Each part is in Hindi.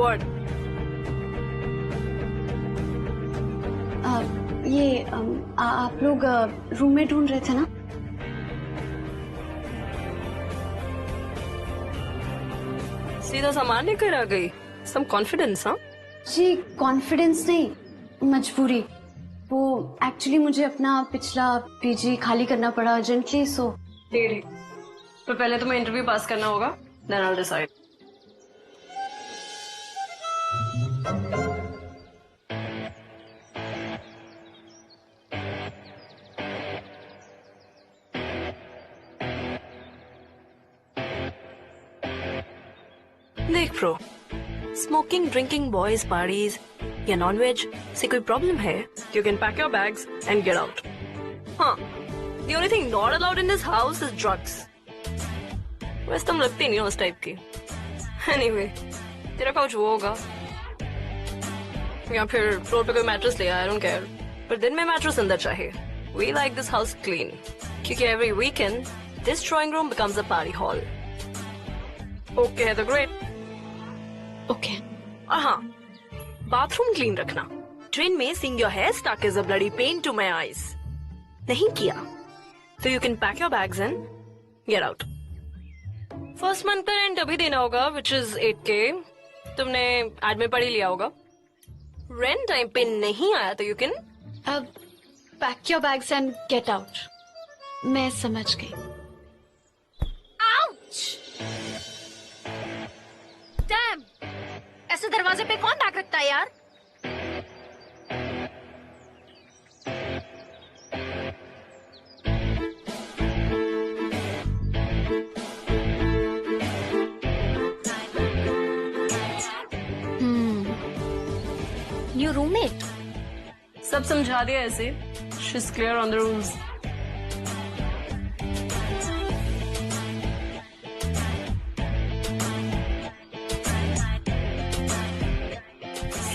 What? आप लोग रूममेट ढूंढ रहे थे ना? सीधा सामान लेकर आ गई। सम कॉन्फिडेंस, हाँ? जी कॉन्फिडेंस नहीं, मजबूरी। वो एक्चुअली मुझे अपना पिछला पीजी खाली करना पड़ा अर्जेंटली, सो। ठीक। तो पहले तुम्हें इंटरव्यू पास करना होगा, then I'll decide. देख pro, smoking, drinking, boys parties या नॉन वेज से कोई प्रॉब्लम है? You can pack your bags and get out. हाँ, the only thing not allowed in this house is drugs. वैसे तुम लगती नहीं हो उस टाइप की। Anyway, तेरा काउच वो होगा या फिर फ्लोर पे कोई मैट्रेस ले आया, I don't care. पर दिन में मैट्रेस अंदर चाहिए। We like this house clean, क्योंकि every weekend this drawing room becomes a party hall. Okay है तो great. ओके। और हाँ, बाथरूम क्लीन रखना। ट्रेन में seeing your hair stuck is a bloody pain to my eyes. नहीं किया तो you can pack your bags and get out. First month का रेंट अभी देना होगा, which is 8K. तुमने एड में पढ़ ही लिया होगा। रेंट टाइम पे नहीं आया तो you can अब pack your bags and get out. मैं समझ गई। डैम, ऐसे दरवाजे पे कौन बैग रखता है यार? New roommate? सब समझा दिया ऐसे। She's clear on the rules.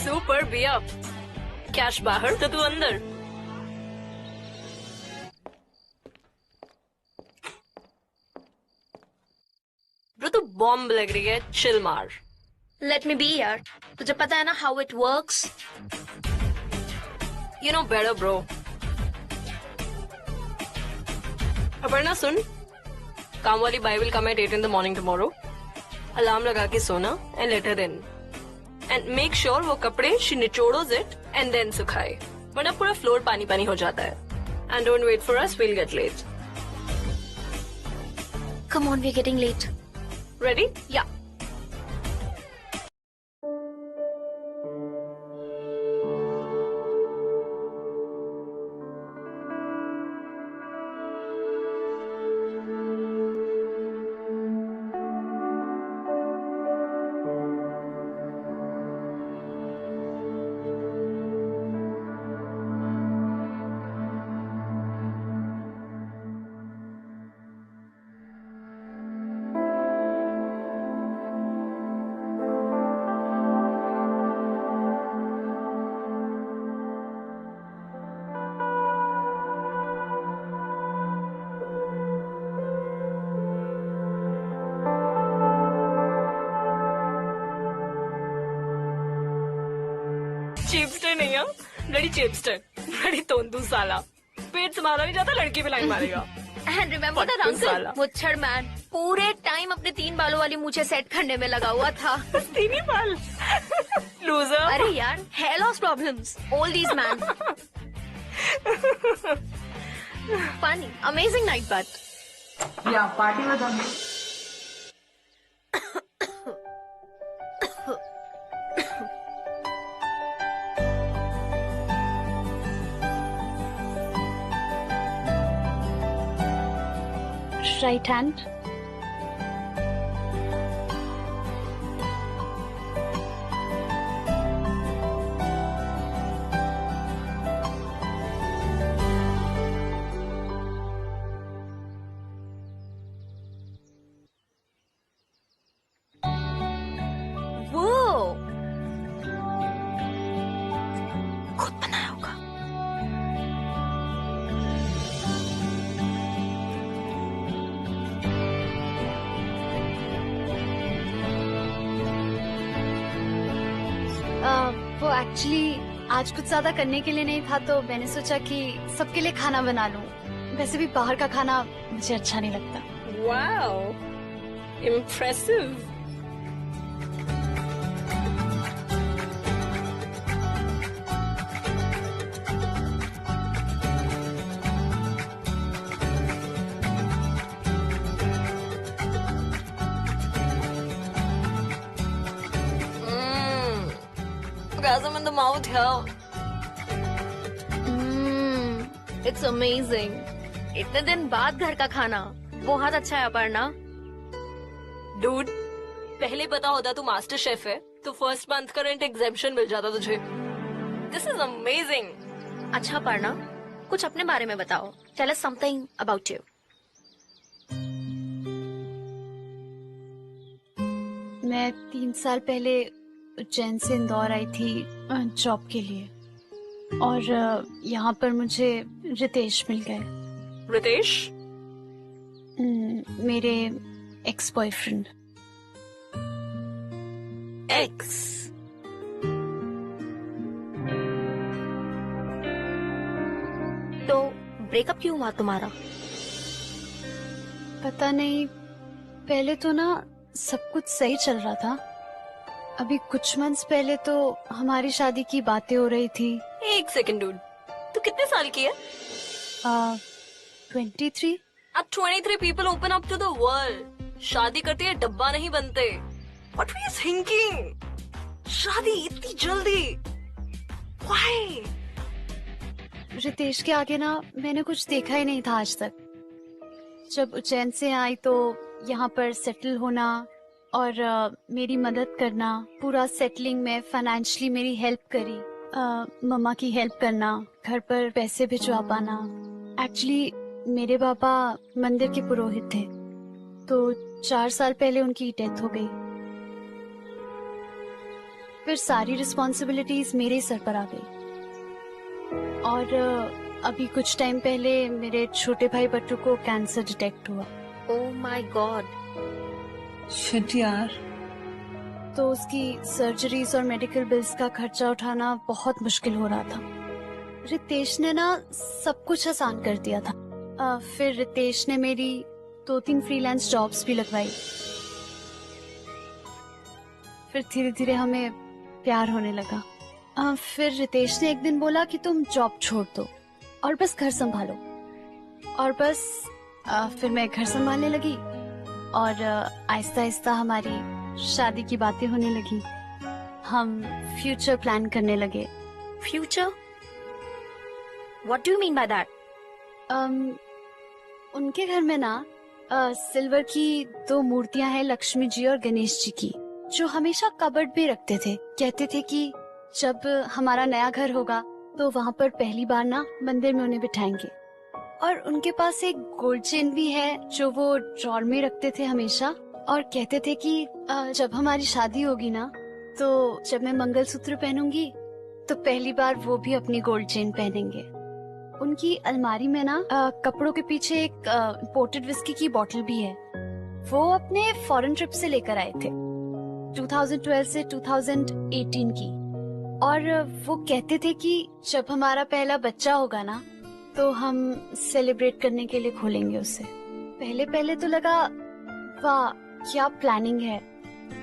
Super be up. Cash बाहर तो तू अंदर। ब्रो तू बॉम्ब लग रही है, चिल मार। लेट मी बी यार, तुझे पता है ना how it works. You know better, bro. Aparna सुन, काम वाली बाई will come at 8 in the morning tomorrow. Alarm लगा के सोना and let her in. And make sure वो कपड़े she निचोड़ोस it and then सुखाए, वरना पूरा फ्लोर पानी पानी हो जाता है. And don't wait for us, we'll get late. Come on, we're getting late. Ready? Yeah. चीपस्टर नहीं है, ब्लडी चीपस्टर, ब्लडी तोंदू साला। पेट संभाला नहीं जाता, लड़की पे लाइन मारेगा। And remember that uncle, मुच्छड़ man, पूरे टाइम अपने 3 बालों वाली मूछें सेट करने में लगा हुआ था। 3 ही बाल। लूजर। अरे यार, hair loss problems, all these man. Funny, amazing night, but. Yeah, party was on. Right hand. Whoa! खुद बनाया होगा। एक्चुअली आज कुछ ज्यादा करने के लिए नहीं था, तो मैंने सोचा कि सबके लिए खाना बना लूं। वैसे भी बाहर का खाना मुझे अच्छा नहीं लगता। Wow, impressive. Orgasm in the mouth here. It's amazing. इतने दिन बाद घर का खाना बहुत अच्छा है अपर्णा। Dude, पहले पता होता तू मास्टर शेफ है तो फर्स्ट मंथ का रेंट एग्जेम्पशन मिल जाता तुझे। This is amazing. अच्छा अपर्णा, कुछ अपने बारे में बताओ। Tell us something about you. मैं 3 साल पहले उज्जैन से इंदौर आई थी जॉब के लिए, और यहाँ पर मुझे रितेश मिल गए। रितेश? मेरे एक्स बॉयफ्रेंड। एक्स? तो ब्रेकअप क्यों हुआ तुम्हारा? पता नहीं, पहले तो ना सब कुछ सही चल रहा था। अभी कुछ मंथ्स पहले तो हमारी शादी की बातें हो रही थी। एक सेकंड डूड, तू कितने साल की है? 23। At 23 people open up to the world. शादी करते हैं डब्बा नहीं बनते। What were you thinking? शादी इतनी जल्दी? Why? रितेश के आगे ना मैंने कुछ देखा ही नहीं था आज तक। जब उज्जैन से आई तो यहाँ पर सेटल होना और मेरी मदद करना, पूरा सेटलिंग में फाइनेंशियली मेरी हेल्प करी, मम्मा की हेल्प करना, घर पर पैसे भिजवा पाना। एक्चुअली मेरे पापा मंदिर के पुरोहित थे, तो 4 साल पहले उनकी डेथ हो गई। फिर सारी रिस्पॉन्सिबिलिटीज मेरे सर पर आ गई। और अभी कुछ टाइम पहले मेरे छोटे भाई बट्टू को कैंसर डिटेक्ट हुआ। ओह माय गॉड। शिट यार। तो उसकी सर्जरीज और मेडिकल बिल्स का खर्चा उठाना बहुत मुश्किल हो रहा था। रितेश ने ना सब कुछ आसान कर दिया था। फिर रितेश ने मेरी 2-3 फ्रीलांस जॉब्स भी लगवाई। फिर धीरे धीरे हमें प्यार होने लगा। फिर रितेश ने एक दिन बोला कि तुम जॉब छोड़ दो और बस घर संभालो। और बस फिर मैं घर संभालने लगी और आहिस्ता आहिस्ता हमारी शादी की बातें होने लगी। हम फ्यूचर प्लान करने लगे। Future? What do you mean by that? उनके घर में ना सिल्वर की 2 मूर्तियां हैं, लक्ष्मी जी और गणेश जी की, जो हमेशा कबर्ड में रखते थे। कहते थे कि जब हमारा नया घर होगा तो वहाँ पर पहली बार ना मंदिर में उन्हें बिठाएंगे। और उनके पास एक गोल्ड चेन भी है जो वो ड्रॉर में रखते थे हमेशा, और कहते थे कि जब हमारी शादी होगी ना, तो जब मैं मंगलसूत्र पहनूंगी तो पहली बार वो भी अपनी गोल्ड चेन पहनेंगे। उनकी अलमारी में ना कपड़ों के पीछे एक इम्पोर्टेड विस्की की बोतल भी है। वो अपने फॉरेन ट्रिप से लेकर आए थे, 2012 से 2018 की। और वो कहते थे कि जब हमारा पहला बच्चा होगा ना, तो हम सेलिब्रेट करने के लिए खोलेंगे उसे। पहले पहले तो लगा वाह क्या प्लानिंग है,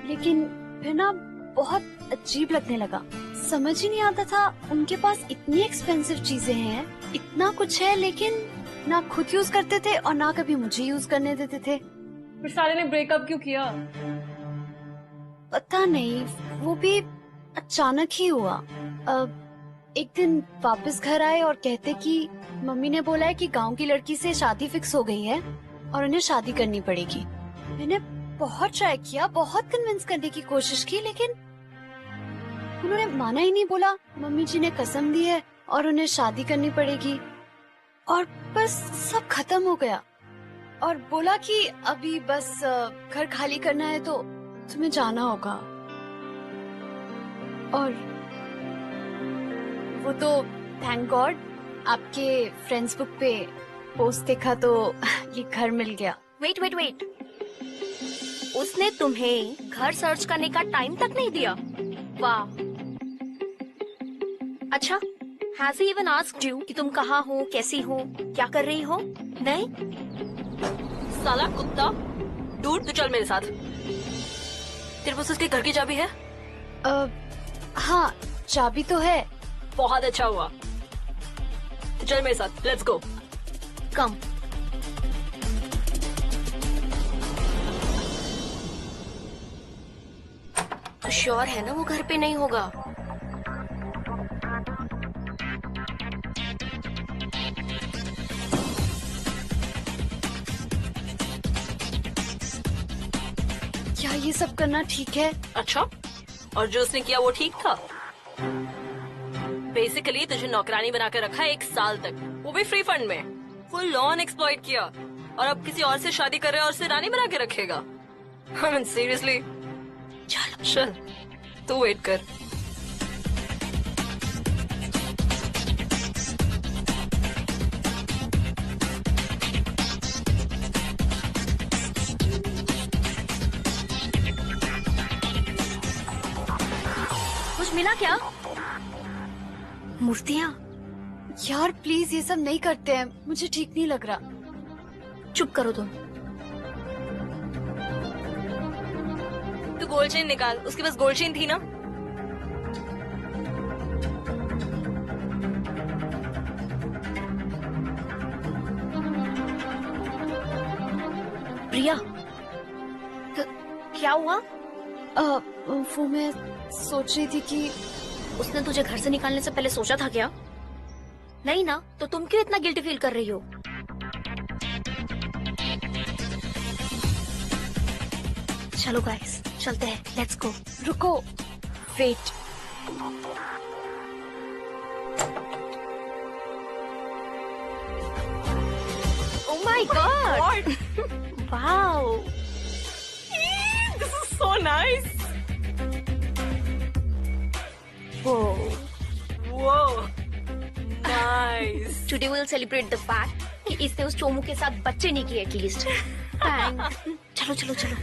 लेकिन फिर ना बहुत अजीब लगने लगा। समझ ही नहीं आता था, उनके पास इतनी एक्सपेंसिव चीजें हैं, इतना कुछ है, लेकिन ना खुद यूज करते थे और ना कभी मुझे यूज करने देते थे। फिर साले ने ब्रेकअप क्यों किया? पता नहीं, वो भी अचानक ही हुआ। एक दिन वापस घर आए और कहते कि मम्मी ने बोला है कि गांव की लड़की से शादी फिक्स हो गई है और उन्हें शादी करनी पड़ेगी। मैंने बहुत ट्राई किया, बहुत कन्विंस करने की कोशिश की, लेकिन उन्होंने माना ही नहीं। बोला मम्मी जी ने कसम दी है और उन्हें शादी करनी पड़ेगी, और बस सब खत्म हो गया। और बोला कि अभी बस घर खाली करना है तो तुम्हें जाना होगा। और वो तो थैंक गॉड आपके फ्रेंड्स बुक पे पोस्ट देखा तो ये घर मिल गया। वेट वेट वेट, उसने तुम्हें घर सर्च करने का टाइम तक नहीं दिया? वाह, अच्छा, has he even asked you कि तुम कहाँ हो, कैसी हो, क्या कर रही हो? नहीं? साला कुत्ता, दूर तो चल मेरे साथ। तेरे पास उसके घर की चाबी है? हाँ, चाबी तो है। बहुत अच्छा हुआ, तो चल मेरे साथ, लेट्स गो। कम। तो श्योर है ना वो घर पे नहीं होगा? क्या ये सब करना ठीक है? अच्छा, और जो उसने किया वो ठीक था? बेसिकली तुझे नौकरानी बना के रखा है 1 साल तक, वो भी फ्री फंड में, फुल ऑन एक्सप्लॉइट किया, और अब किसी और से शादी कर रहा है और उसे रानी बना के रखेगा? I mean, seriously? चल तू वेट कर। कुछ मिला क्या? मूर्तियाँ? यार प्लीज ये सब नहीं करते हैं, मुझे ठीक नहीं लग रहा। चुप करो तुम। तू गोल्ड चेन निकाल, उसके पास गोल्ड चेन थी ना? प्रिया, क्या हुआ? वो मैं सोच रही थी कि उसने तुझे घर से निकालने से पहले सोचा था क्या? नहीं ना, तो तुम क्यों इतना गिल्टी फील कर रही हो? चलो गाइस, चलते हैं, लेट्स गो। रुको, wait. Oh my god, wow, This is so nice. Whoa, nice. Today will celebrate the fact कि इसने उस चोमू के साथ बच्चे नहीं किए एटलीस्ट। चलो चलो चलो।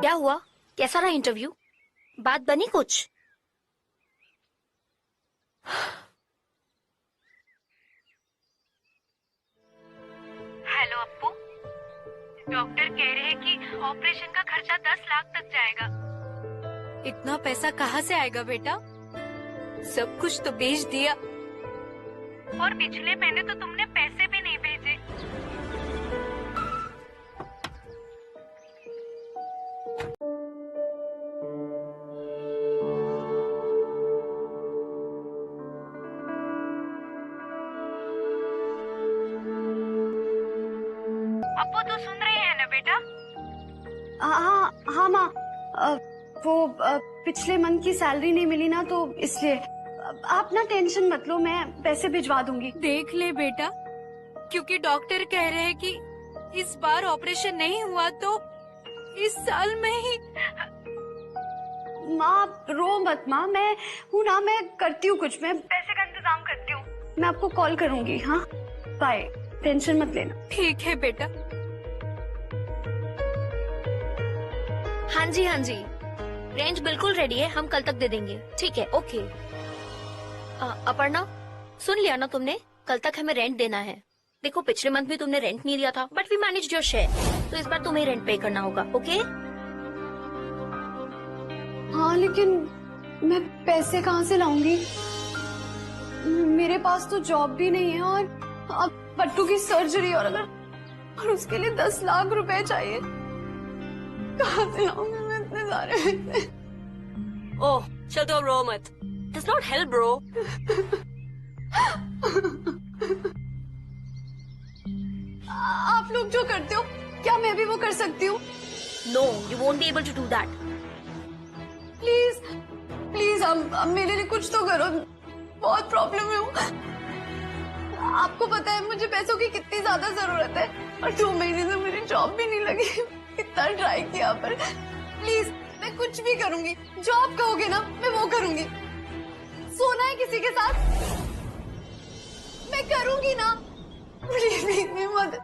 क्या हुआ? कैसा रहा इंटरव्यू? बात बनी कुछ? हेलो अप्पू, डॉक्टर कह रहे हैं कि ऑपरेशन का खर्चा 10 लाख तक जाएगा। इतना पैसा कहाँ से आएगा बेटा? सब कुछ तो बेच दिया। और पिछले महीने तो तुमने पैसे भी नहीं भेजे। अप्पू तू सुन रही है ना बेटा? हाँ माँ, वो पिछले मंथ की सैलरी नहीं मिली ना, तो इसलिए आप ना टेंशन मत लो, मैं पैसे भिजवा दूंगी। देख ले बेटा, क्योंकि डॉक्टर कह रहे हैं कि इस बार ऑपरेशन नहीं हुआ तो इस साल में ही। माँ रो मत माँ, मैं हूँ ना, मैं करती हूँ कुछ, मैं पैसे का इंतजाम करती हूँ, मैं आपको कॉल करूंगी। हाँ बाय, टेंशन मत लेना। ठीक है बेटा। हाँ जी हाँ जी, रेंज बिल्कुल रेडी है, हम कल तक दे देंगे। ठीक है, ओके। अपर्णा, सुन लिया ना तुमने? कल तक हमें रेंट देना है। देखो पिछले मंथ भी तुमने रेंट नहीं दिया था, but we managed your share, तो इस बार तुम्हें रेंट पे करना होगा, ओके? हाँ लेकिन मैं पैसे कहाँ से लाऊंगी? मेरे पास तो जॉब भी नहीं है, और अब पट्टू की सर्जरी, और उसके लिए 10 लाख रुपए चाहिए। कहाँ से लाऊंगी मैं इतने सारे पैसे? ओह चल तो अब रो मत, does not help bro. आप लोग जो करते हो, क्या मैं भी वो कर सकती हूँ? No, you won't be able to do that. Please please अब मेरे लिए कुछ तो करो, बहुत प्रॉब्लम में हूँ। आपको पता है मुझे पैसों की कितनी ज्यादा जरूरत है और 2 महीने से मेरी जॉब भी नहीं लगी। कितना ट्राई किया पर प्लीज मैं कुछ भी करूंगी, जो आप कहोगे ना मैं वो करूंगी। सोना है किसी के साथ मैं करूंगी ना, प्लीज मेरी मदद।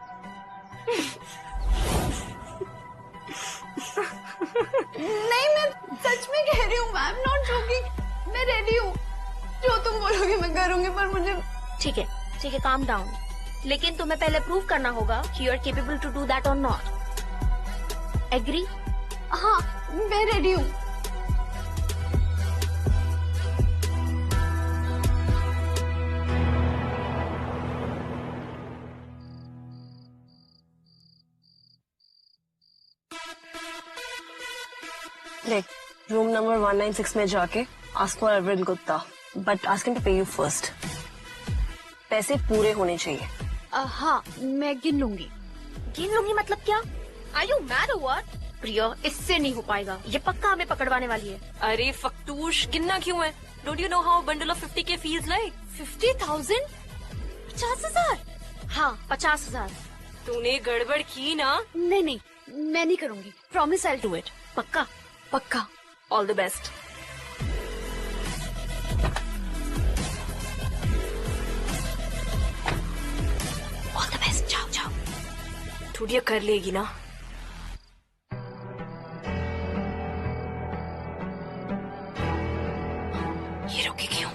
नहीं मैं सच में कह रही हूँ, आई एम नॉट जोकिंग। मैं रेडी हूँ, जो तुम बोलोगे मैं करूंगी, पर मुझे ठीक है, काम डाउन। लेकिन तुम्हें पहले प्रूव करना होगा कि you are capable to do that और नॉट। एग्री? हाँ मैं रेडी हूँ। देख, रूम नंबर 196 में जाके ask for Arvind Gupta, but ask him to pay you first. पैसे पूरे होने चाहिए। हाँ मैं गिन लूंगी। गिन लूंगी मतलब क्या? Are you mad or what? प्रिया, इससे नहीं हो पाएगा, ये पक्का हमें पकड़वाने वाली है। अरे फक्तूश, गिनना क्यों है? Don't you know how a bundle of 50K feels like? 50,000? 50,000? हाँ 50,000। तूने गड़बड़ की ना? नहीं मैं नहीं करूंगी, promise I will do it. पक्का? पक्का। All the best. All the best, जाओ। टूटिया कर लेगी ना? ये रुकी क्यों?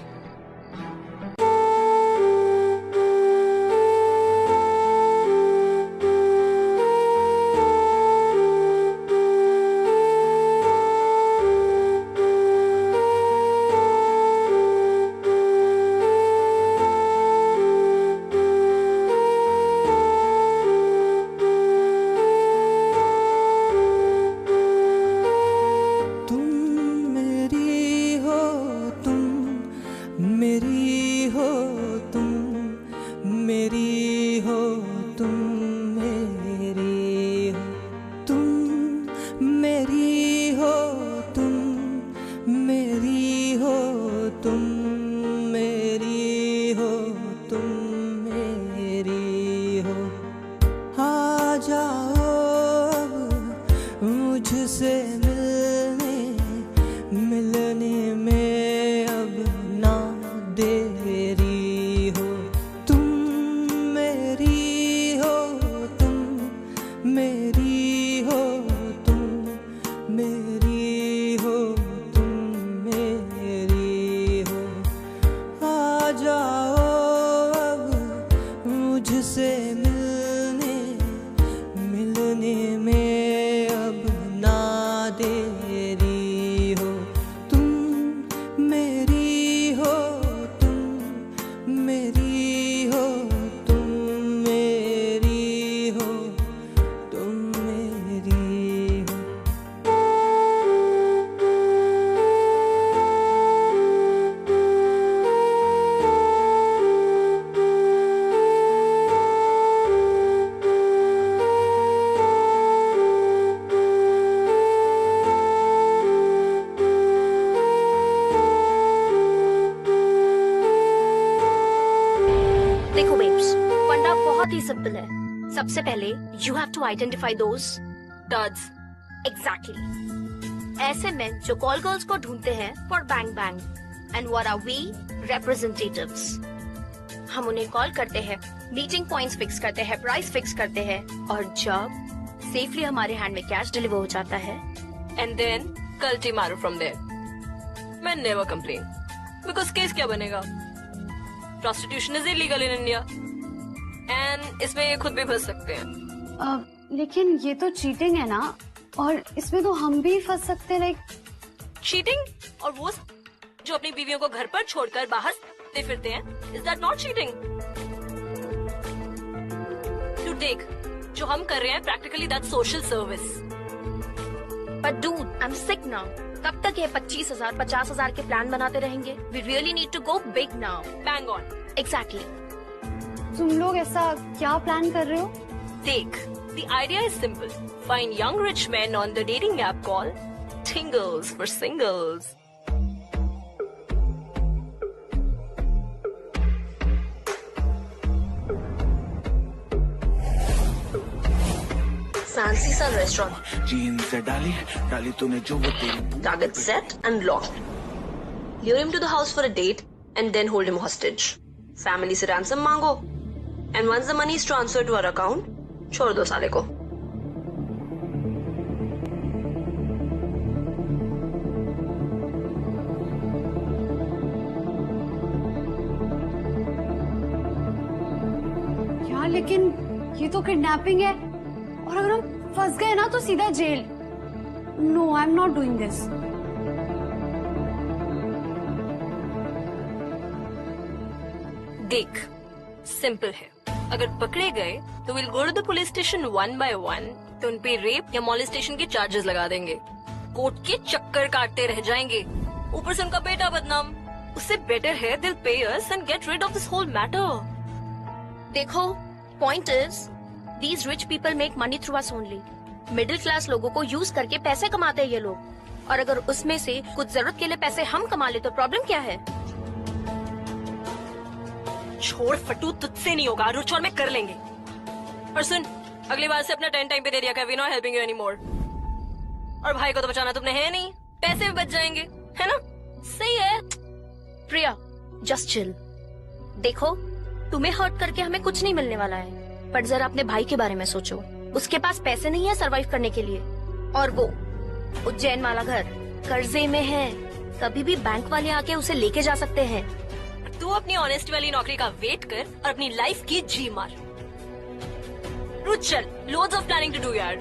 सिंपल है। सबसे पहले you have to identify those dudes. Exactly, ऐसे मेन जो कॉल गर्ल्स को ढूंढते हैं for bang bang. And what are we? Representatives. हम उन्हें कॉल करते हैं, मीटिंग पॉइंट्स फिक्स करते हैं, प्राइस फिक्स करते हैं, और जब सेफली हमारे हैंड में कैश डिलीवर हो जाता है, एंड देन कल्टी मारो फ्रॉम देयर। मैं नेवर कंप्लेन, बिकॉज केस क्या बनेगा? Prostitution is illegal in India and इसमें ये खुद भी फंस सकते हैं। लेकिन ये तो चीटिंग है ना, और इसमें तो हम भी फंस सकते हैं। Like cheating? और वो जो अपनी बीवियों को घर पर छोड़कर बाहर फिरते हैं, इज दैट नॉट चीटिंग? तू देख, जो हम कर रहे हैं practically that social service. But dude, I am sick now. कब तक ये 25,000 50,000 के प्लान बनाते रहेंगे? We really need to go big now. Bang on. Exactly. तुम लोग ऐसा क्या प्लान कर रहे हो? देख, The idea is simple. Find young rich men on the dating app called Tingles for Singles. Fancy सा restaurant. जीन्स से डाली तूने जो वो तेरी Target set and locked. Lure him to the house for a date and then hold him hostage. Family से ransom मांगो. And once the money is transferred to our account, छोड़ दो साले को. यार लेकिन ये तो किडनैपिंग है, और अगर हम फंस गए ना तो सीधा जेल. No, I am not doing this. देख, सिंपल है. अगर पकड़े गए तो will go to the police station one by one. तो उन पे रेप या मॉलेस्टेशन के चार्जेस लगा देंगे. कोर्ट के चक्कर काटते रह जाएंगे. ऊपर से उनका बेटा बदनाम. उससे बेटर है दिल पे us and get rid of this whole matter. देखो, point is these rich people make money through us only. Middle class लोगों को यूज करके पैसे कमाते हैं ये लोग. और अगर उसमें से कुछ जरूरत के लिए पैसे हम कमा ले तो प्रॉब्लम क्या है? छोड़ फटू, तुझसे नहीं होगा. रुच और मैं कर लेंगे. और सुन, अगली बार से अपना 10 टाइम पे दे दिया. We not helping you any more. और भाई को तो बचाना तुमने है नहीं. पैसे भी बच जाएंगे, है ना? सही है. प्रिया, जस्ट चिल. देखो, तुम्हें हर्ट करके हमें कुछ नहीं मिलने वाला है. पर जरा अपने भाई के बारे में सोचो. उसके पास पैसे नहीं है सरवाइव करने के लिए. और वो उज्जैन वाला घर कर्जे में है. कभी भी बैंक वाले आके उसे लेके जा सकते हैं. तू अपनी ऑनेस्ट वाली नौकरी का वेट कर और अपनी लाइफ की जी मार. रुच चल, loads of planning to do यार.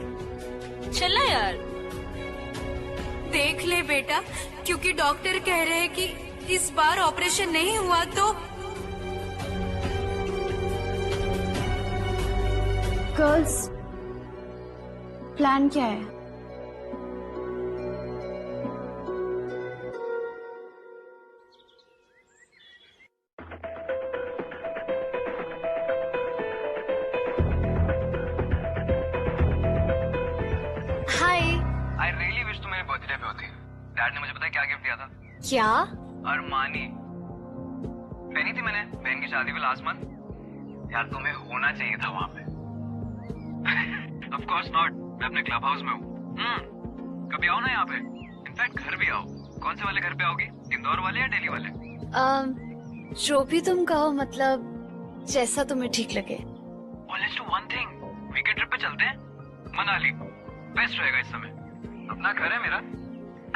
चल ना यार. देख ले बेटा, क्योंकि डॉक्टर कह रहे हैं कि इस बार ऑपरेशन नहीं हुआ तो गर्ल्स, प्लान क्या है? हाय. I really wish तुम मेरे बर्थडे पे होती. डैड ने मुझे पता है क्या गिफ्ट दिया था? क्या? अरमानी. पहनी थी मैंने बहन की शादी में लास्ट मंथ. यार तुम्हें होना चाहिए था वहाँ पे. Of course not. मैं अपने क्लब हाउस में हूँ. कभी आओ ना यहाँ पे. इनफैक्ट घर भी आओ. कौन से वाले घर पे आओगी? इंदौर वाले या दिल्ली वाले? जो भी तुम कहो, मतलब जैसा तुम्हें ठीक लगे. Well, let's do one thing. Weekend trip पे चलते हैं. मनाली. बेस्ट रहेगा इस समय. अपना घर है मेरा.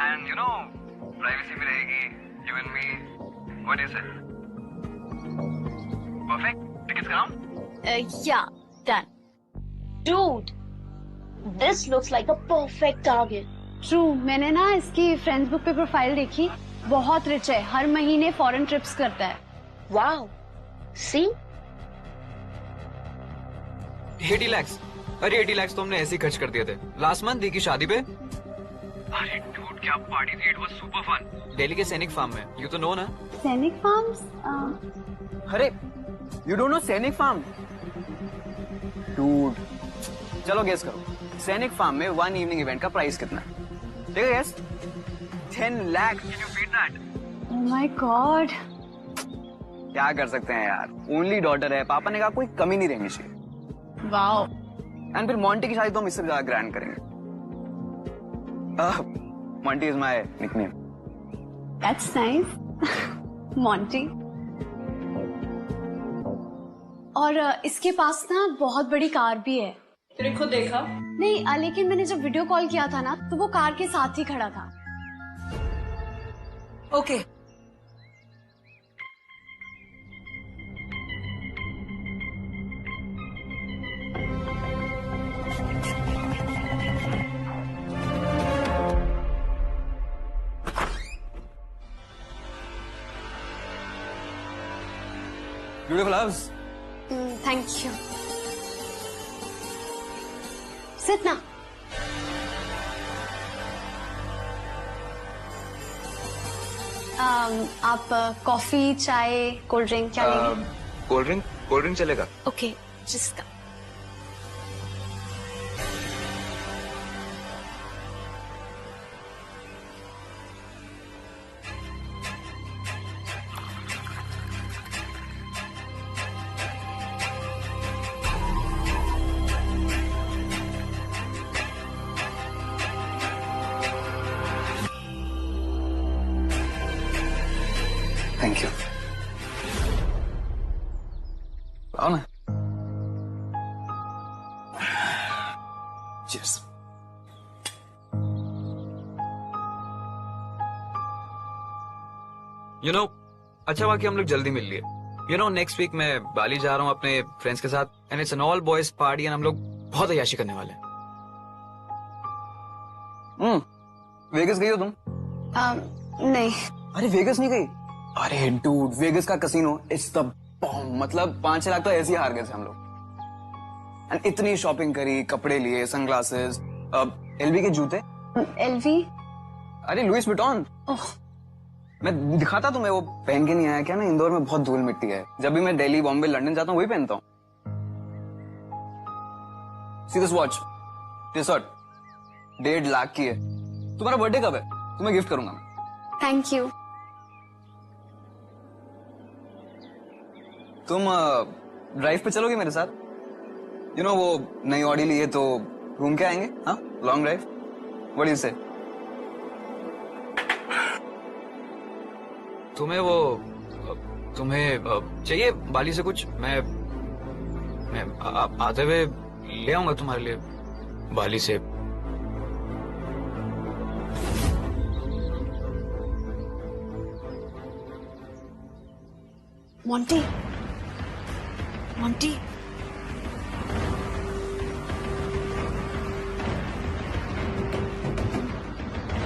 And you know, प्राइवेसी भी रहेगी. You and me. What do you say? Perfect. Tickets कराऊं? Yeah, done. Dude, this looks like a perfect target. True, मैंने ना इसकी फ्रेंड्स बुक पे प्रोफाइल देखी. बहुत रिच है, हर महीने फॉरेन ट्रिप्स करता है. Wow. See? 80 lakhs. अरे 80 lakhs तो हमने ऐसे ही खर्च कर दिए थे लास्ट मंथ दी की शादी पे. अरे dude, क्या पार्टी थी. It was super fun. Delhi के सैनिक फार्म में. यू तो नो ना? सैनिक फार्म्स? अरे you don't know Sainik Farm? Dude, चलो गेस करो. सैनिक फार्म में वन इवनिंग इवेंट का प्राइस कितना है? ठीक है, guess. 10 lakh. Can you beat that? Oh my god. क्या कर सकते हैं यार, ओनली डॉटर है. पापा ने कहा कोई कमी नहीं रहनी चाहिए. वाओ. एंड फिर मॉन्टी की शादी तो हम इससे ज्यादा ग्रैंड करेंगे. Monty is my nickname. That's nice. Monty. और इसके पास ना बहुत बड़ी कार भी है. तेरे खुद देखा? नहीं, लेकिन मैंने जब वीडियो कॉल किया था ना तो वो कार के साथ ही खड़ा था. Okay. Beautiful house. Thank you. Sit ना. आप कॉफी, चाय, कोल्ड ड्रिंक क्या लेंगे? कोल्ड ड्रिंक चलेगा. ओके, जिसका. Thank you. आओ ना। Cheers. You know, अच्छा हुआ कि हम लोग जल्दी मिल लिए। You know, next week मैं बाली जा रहा हूँ अपने फ्रेंड्स के साथ and it's an all boys party and हम लोग बहुत अय्याशी करने वाले हैं। वेगस गई हो तुम? नहीं। अरे वेगस नहीं गई? अरे डूड, वेगस का कसिनो इट्स द बॉम्ब। मतलब 5-6 लाख तो ऐसे ही हार गए थे हम लोग। एंड इतनी शॉपिंग करी, कपड़े लिए, सनग्लासेस, एलवी के जूते। एलवी? अरे लुइस विटॉन। मैं दिखाता तुम्हें, वो पहन के नहीं आया क्या ना, इंदौर में बहुत धूल मिट्टी है। जब भी मैं दिल्ली, बॉम्बे, लंदन जाता हूँ वही पहनता हूँ। See this watch, T shirt 1.5 lakh की है। तुम्हारा बर्थडे कब है? तुम्हें गिफ्ट करूंगा मैं। Thank you. तुम ड्राइव पे चलोगे मेरे साथ? यू नो वो नई ऑडी ली है तो घूम के आएंगे। हाँ, long drive. What do you से? तुम्हें चाहिए बाली से कुछ? मैं आते हुए ले आऊंगा तुम्हारे लिए बाली से। मोंटी, मोंटी,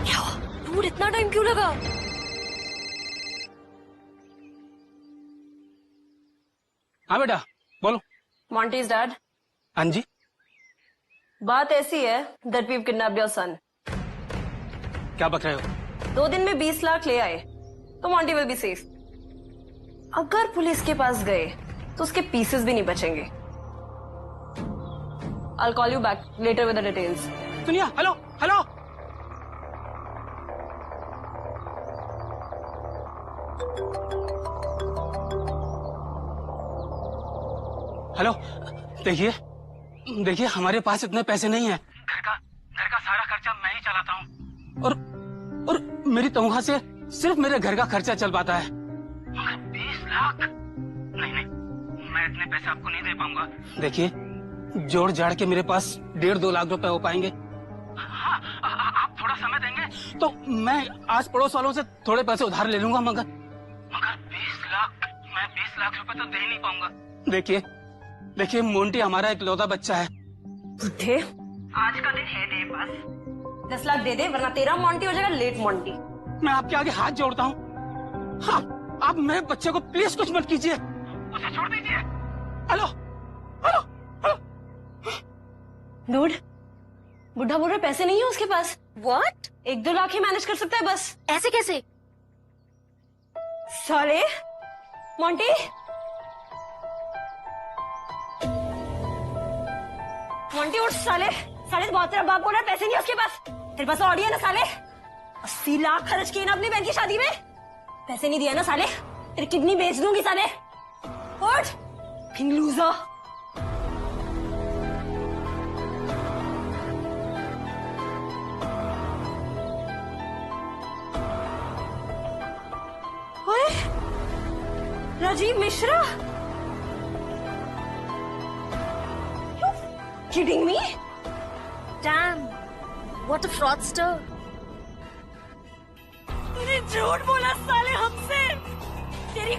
क्या हुआ? डूड, इतना टाइम क्यों लगा? हाँ बेटा बोलो। Monty's dad. हाँ जी। बात ऐसी है that we've kidnapped your son. क्या बक रहे हो? 2 दिन में 20 लाख ले आए तो Monty will be safe. अगर पुलिस के पास गए तो उसके पीसेस भी नहीं बचेंगे। I'll call you back later with the details. सुनिए, हेलो हेलो। हेलो, देखिए हमारे पास इतने पैसे नहीं हैं। घर का सारा खर्चा मैं ही चलाता हूँ और मेरी तनख्वाह से सिर्फ मेरे घर का खर्चा चल पाता है। मगर 20 लाख? नहीं, मैं इतने पैसे आपको नहीं दे पाऊंगा। देखिए, जोड़ जाड़ के मेरे पास 1.5-2 लाख रुपए हो पाएंगे। हाँ, आप थोड़ा समय देंगे तो मैं आस पड़ोस वालों से थोड़े पैसे उधार ले लूंगा। मगर 20 लाख, मैं 20 लाख रुपए तो दे ही नहीं पाऊंगा। देखिए मोंटी हमारा इकलौता बच्चा है। बुढ़े, आज का दिन है तेरे पास। 10 लाख दे दे वरना तेरा मोंटी हो जाएगा लेट मोंटी। मैं आपके आगे हाथ जोड़ता हूँ। हाँ, आप मेरे बच्चे को प्लीज कुछ मत कीजिए, उसे छोड़ दीजिए। Hello hello hello. डूड, बुढ़ा बोल रहा पैसे नहीं है उसके पास। What? 1-2 लाख ही मैनेज कर सकता है बस। ऐसे कैसे? साले, मोंटी, मोंटी उठ साले। बहुत तेरा बाप बोल रहा है पैसे नहीं है उसके पास। तेरे पास ऑडी है ना साले? 80 लाख खर्च किए ना अपनी बहन की शादी में। पैसे नहीं दिया ना साले, तेरी किडनी बेच दूंगी साले। उठ, किंग लूजर। ओए, Rajiv Mishra. Kidding me? Damn, what a fraudster. तूने झूठ बोला साले हमसे। तेरी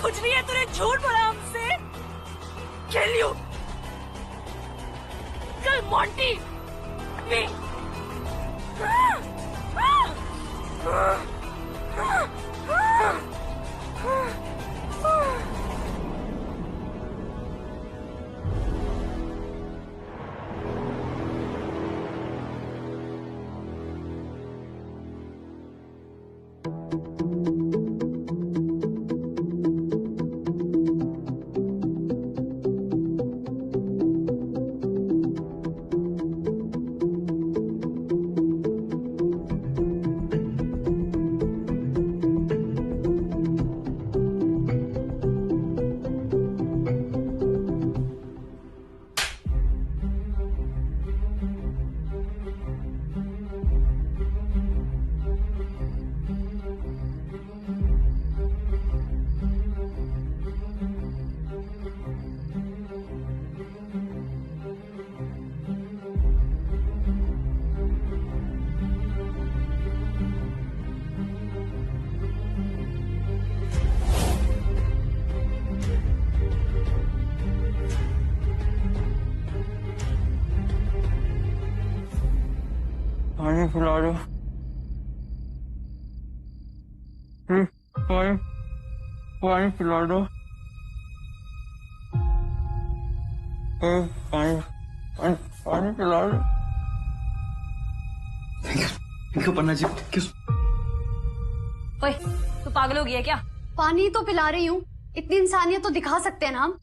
खुजली है, तूने झूठ बोला हमसे। Kill you. कल मोंटी में पानी पिला दो, प्लीज पानी पानी पिला दो, पानी पानी पानी पिला दो। थैंक यू पन्ना जी। ओए, तू पागल हो गया क्या? पानी तो पिला रही हूँ, इतनी इंसानियत तो दिखा सकते हैं ना हम।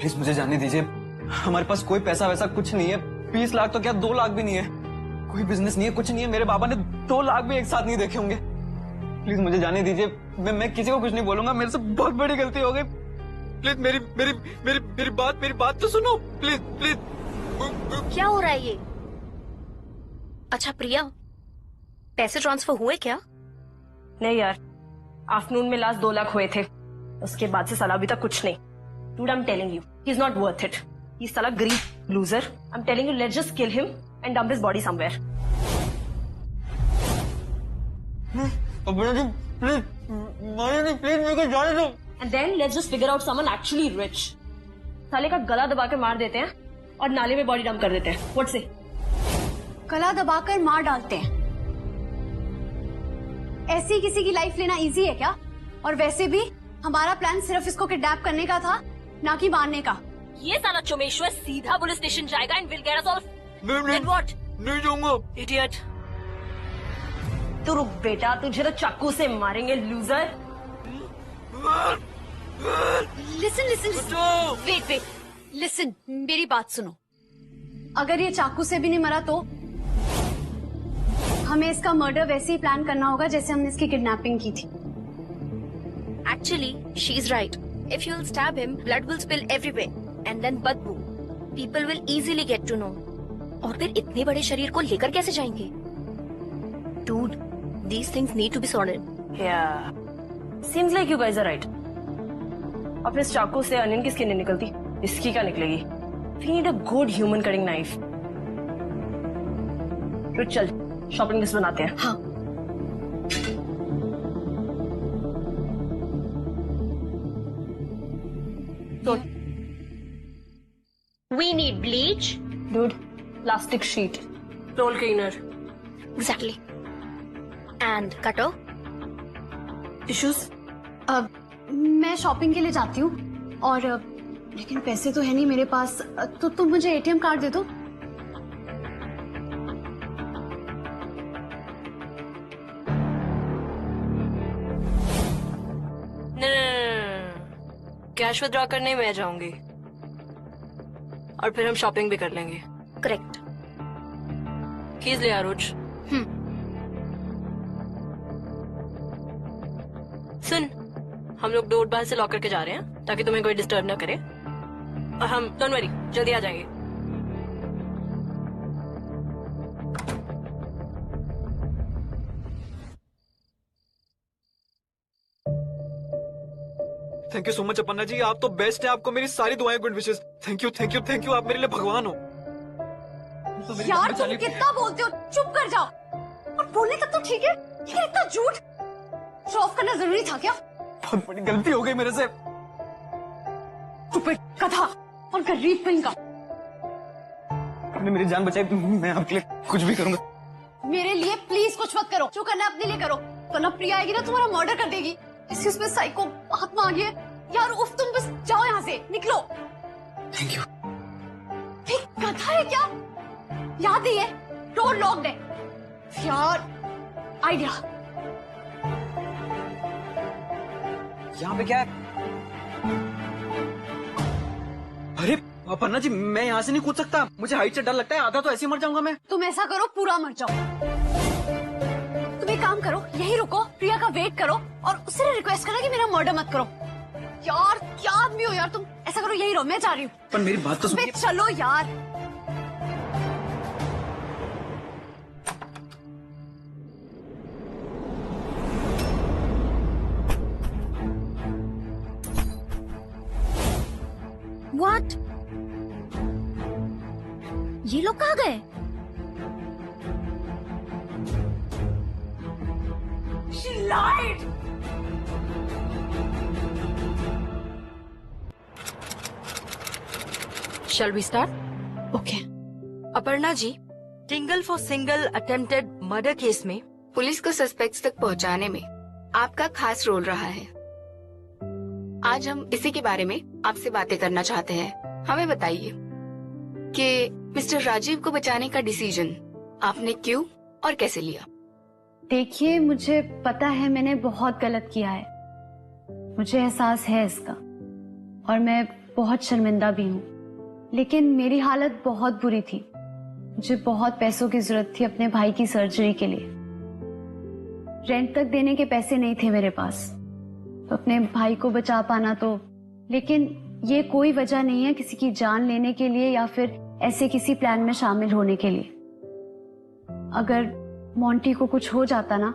प्लीज मुझे जाने दीजिए, हमारे पास कोई पैसा वैसा कुछ नहीं है। 20 लाख तो क्या 2 लाख भी नहीं है, कोई बिजनेस नहीं है, कुछ नहीं है। मेरे बाबा ने 2 लाख भी एक साथ नहीं देखे होंगे। प्लीज मुझे जाने दीजिए, मैं किसी को कुछ नहीं बोलूंगा, मेरे से बहुत बड़ी गलती हो गई। प्लीज मेरी मेरी मेरी मेरी बात तो सुनो, प्लीज प्लीज। क्या हो रहा है ये? अच्छा प्रिया, पैसे ट्रांसफर हुए क्या? नहीं यार, आफ्टरनून में लास्ट 2 लाख हुए थे, उसके बाद से साला अभी तक कुछ नहीं। Dude, I'm telling you, he's not worth it. He's साला गरीब loser. I'm telling you, let's just kill him and dump his body somewhere. Please मेरे को जाने दो। And then let's just figure out someone actually rich. साले का गला दबा के मार देते हैं और नाले में बॉडी डंप कर देते हैं। What say? गला दबाकर मार डालते हैं। ऐसी किसी की लाइफ लेना इजी है क्या? और वैसे भी हमारा प्लान सिर्फ इसको किडनैप करने का था, ना कि मारने का। ये साला चुमेश्वर सीधा पुलिस स्टेशन जाएगा and will get us all. Then what? नहीं जाऊंगा। Idiot. तू रुक बेटा, तुझे तो चाकू से मारेंगे loser. Listen listen, wait wait, listen, मेरी बात सुनो। अगर ये चाकू से भी नहीं मरा तो हमें इसका मर्डर वैसे ही प्लान करना होगा जैसे हमने इसकी किडनैपिंग की थी। Actually, she's right. If you'll stab him, blood will spill everywhere, and then बदबू. People will easily get to know. और फिर इतने बड़े शरीर को लेकर कैसे जाएंगे? Dude, these things need to be sorted. Yeah. Seems like you guys are right. अब इस चाकू से अनियन की स्किन नहीं निकलती, इसकी क्या निकलेगी? We need a good human cutting knife. तो चल, शॉपिंग लिस्ट बनाते हैं। हाँ। तो We need bleach. dude, plastic sheet, roll cleaner, Exactly. And cutter. tissues. अब मैं शॉपिंग के लिए जाती हूँ और लेकिन पैसे तो है नहीं मेरे पास, तो तुम मुझे एटीएम कार्ड दे दो। कैश विथड्रॉ करने मैं जाऊंगी और फिर हम शॉपिंग भी कर लेंगे। Correct. कीज ले आरुज। सुन, हम लोग डोर बाहर से लॉक करके जा रहे हैं ताकि तुम्हें कोई डिस्टर्ब ना करे, और हम डोंट वरी जल्दी आ जाएंगे। Thank you so much Aparna ji, आप तो बेस्ट है। आपको मेरी सारी दुआएं, good wishes. Thank you thank you thank you, आप मेरे लिए भगवान हो। यार तुम कितना बोलते हो, चुप कर जाओ। और बोलने तक तो ठीक है, लेकिन इतना झूठ शो ऑफ करना जरूरी था क्या? बहुत बड़ी गलती हो गई मेरे से। चुप कथा और गरीब कहीं का। आपने मेरी जान बचाई, मैं आपके लिए कुछ भी करूंगा। मेरे लिए प्लीज कुछ मत करो, जो करना है अपने लिए करो, तो ना प्रिया आएगी ना तुम्हारा मर्डर कर देगी। इससे उसमें साइको आत्मा आ गई है। यार उफ, तुम बस जाओ यहाँ से, निकलो। Thank you. एक कथा है क्या? याद नहीं है, डोर लॉक्ड है। यार आइडिया। यहाँ पे क्या है? अरे अपन्ना जी, मैं यहाँ से नहीं कूद सकता, मुझे हाइट से डर लगता है, आधा तो ऐसे ही मर जाऊंगा मैं। तुम ऐसा करो, पूरा मर जाओ। तुम एक काम करो, यही रुको, प्रिया का वेट करो और उससे रिक्वेस्ट करना कि मेरा मर्डर मत करो। यार क्या आदमी हो यार तुम, ऐसा करो यही रहो, मैं जा रही हूँ। पर मेरी बात तो सुनिए। चलो यार। What? ये लोग कहाँ गए? lied. Shall we start? Okay. Aparna ji, tingle for single attempted murder case में पुलिस को सस्पेक्ट्स तक पहुंचाने में आपका खास रोल रहा है। आज हम इसी के बारे में आपसे बातें करना चाहते हैं। हमें बताइए कि मिस्टर राजीव को बचाने का डिसीजन आपने क्यों और कैसे लिया? देखिए, मुझे पता है मैंने बहुत गलत किया है, मुझे एहसास है इसका, और मैं बहुत शर्मिंदा भी हूँ। लेकिन मेरी हालत बहुत बुरी थी, मुझे बहुत पैसों की जरूरत थी अपने भाई की सर्जरी के लिए। रेंट तक देने के पैसे नहीं थे मेरे पास, तो अपने भाई को बचा पाना तो, लेकिन ये कोई वजह नहीं है किसी की जान लेने के लिए या फिर ऐसे किसी प्लान में शामिल होने के लिए। अगर मोंटी को कुछ हो जाता ना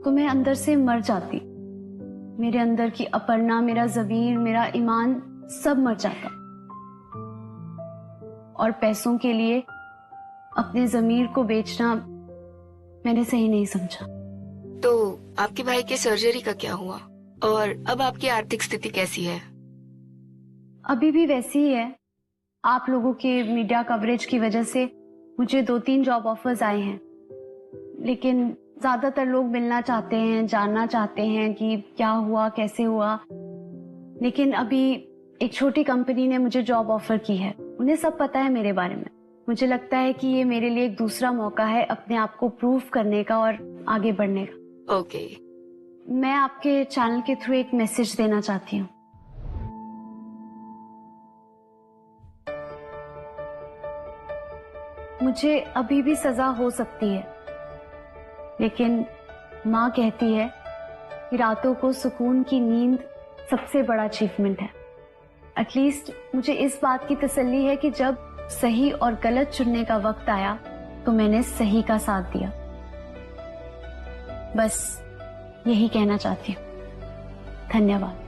तो मैं अंदर से मर जाती। मेरे अंदर की अपर्णा, मेरा ज़मीर, मेरा ईमान सब मर जाता। और पैसों के लिए अपने ज़मीर को बेचना मैंने सही नहीं समझा। तो आपके भाई के सर्जरी का क्या हुआ और अब आपकी आर्थिक स्थिति कैसी है? अभी भी वैसी ही है। आप लोगों के मीडिया कवरेज की वजह से मुझे 2-3 जॉब ऑफर्स आए हैं, लेकिन ज्यादातर लोग मिलना चाहते हैं, जानना चाहते हैं कि क्या हुआ, कैसे हुआ। लेकिन अभी एक छोटी कंपनी ने मुझे जॉब ऑफर की है, उन्हें सब पता है मेरे बारे में। मुझे लगता है कि ये मेरे लिए एक दूसरा मौका है अपने आप को प्रूव करने का और आगे बढ़ने का। ओके। मैं आपके चैनल के थ्रू एक मैसेज देना चाहती हूँ। मुझे अभी भी सजा हो सकती है, लेकिन माँ कहती है कि रातों को सुकून की नींद सबसे बड़ा अचीवमेंट है। एटलीस्ट मुझे इस बात की तसल्ली है कि जब सही और गलत चुनने का वक्त आया तो मैंने सही का साथ दिया। बस यही कहना चाहती हूँ। धन्यवाद।